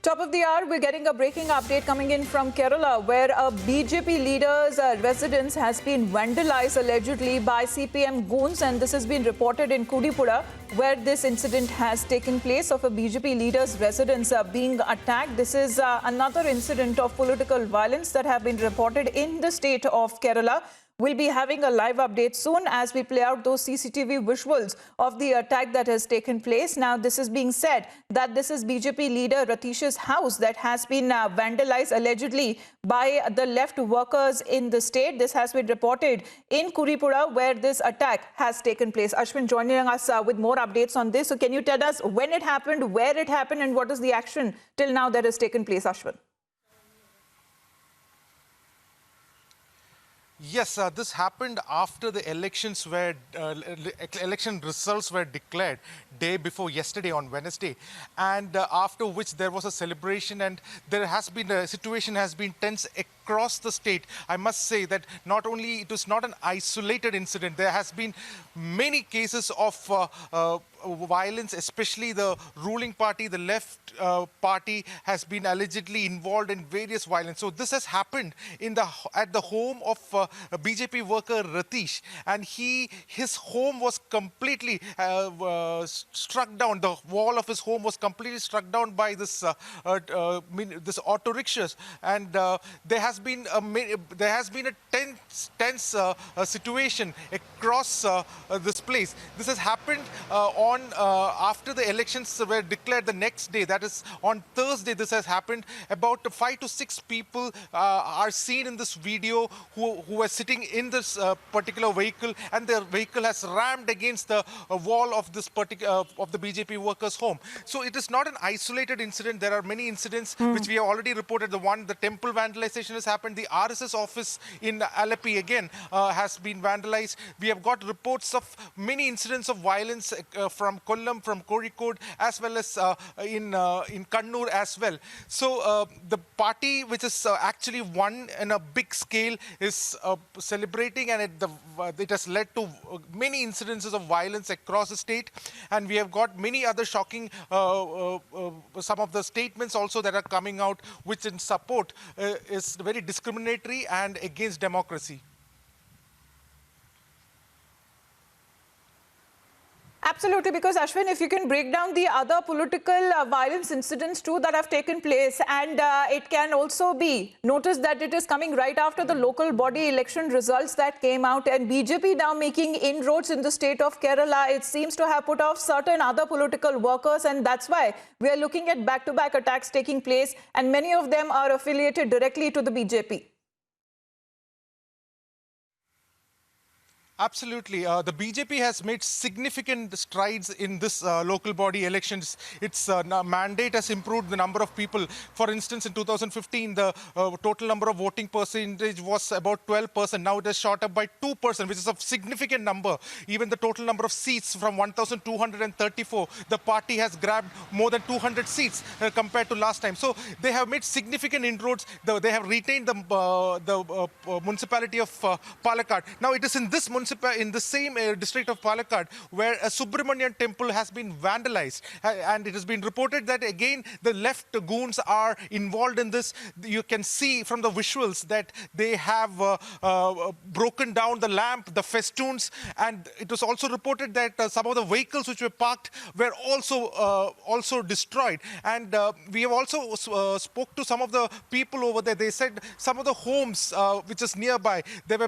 Top of the hour, we're getting a breaking update coming in from Kerala, where a BJP leader's residence has been vandalized allegedly by CPM goons, and this has been reported in Kudipura, where this incident has taken place of a BJP leader's residence being attacked. This is another incident of political violence that have been reported in the state of Kerala. We'll be having a live update soon as we play out those CCTV visuals of the attack that has taken place. Now, this is being said that this is BJP leader Ratish's house that has been vandalized allegedly by the left workers in the state. This has been reported in Kuripura, where this attack has taken place. Ashwin joining us with more updates on this. So can you tell us when it happened, where it happened, and what is the action till now that has taken place, Ashwin? Yes, this happened after the election results were declared day before yesterday on Wednesday, and after which there was a celebration, and there has been a situation has been tense across the state. I must say that not only it was not an isolated incident, there has been many cases of violence, especially the ruling party, the left party has been allegedly involved in various violence. So this has happened at the home of a BJP worker Ratish, and his home was completely struck down. The wall of his home was completely struck down by this auto rickshaws, and there has been a tense situation across this place. This has happened after the elections were declared the next day, that is on Thursday. This has happened. About 5 to 6 people are seen in this video who are sitting in this particular vehicle, and their vehicle has rammed against the wall of this particular of the BJP workers' home. So it is not an isolated incident. There are many incidents which we have already reported. The temple vandalization has happened. The RSS office in Alleppey again has been vandalized. We have got reports of many incidents of violence from Kollam, from Kozhikode, as well as in Kannur as well. So the party which is actually won in a big scale is celebrating, and it has led to many incidences of violence across the state. And we have got many other shocking, some of the statements also that are coming out, which in support is very discriminatory and against democracy. Absolutely, because Ashwin, if you can break down the other political violence incidents too that have taken place, and it can also be noticed that it is coming right after the local body election results that came out, and BJP now making inroads in the state of Kerala. It seems to have put off certain other political workers, and that's why we are looking at back-to-back attacks taking place, and many of them are affiliated directly to the BJP. Absolutely. The BJP has made significant strides in this local body elections. Its mandate has improved the number of people. For instance, in 2015, the total number of voting percentage was about 12%. Now it has shot up by 2%, which is a significant number. Even the total number of seats from 1,234, the party has grabbed more than 200 seats compared to last time. So they have made significant inroads. They have retained the municipality of Palakkad. Now it is in this in the same district of Palakkad where a Subramanian temple has been vandalized, and it has been reported that again the left goons are involved in this. You can see from the visuals that they have broken down the lamp, the festoons, and it was also reported that some of the vehicles which were parked were also destroyed. And we have also spoke to some of the people over there. They said some of the homes which is nearby, they were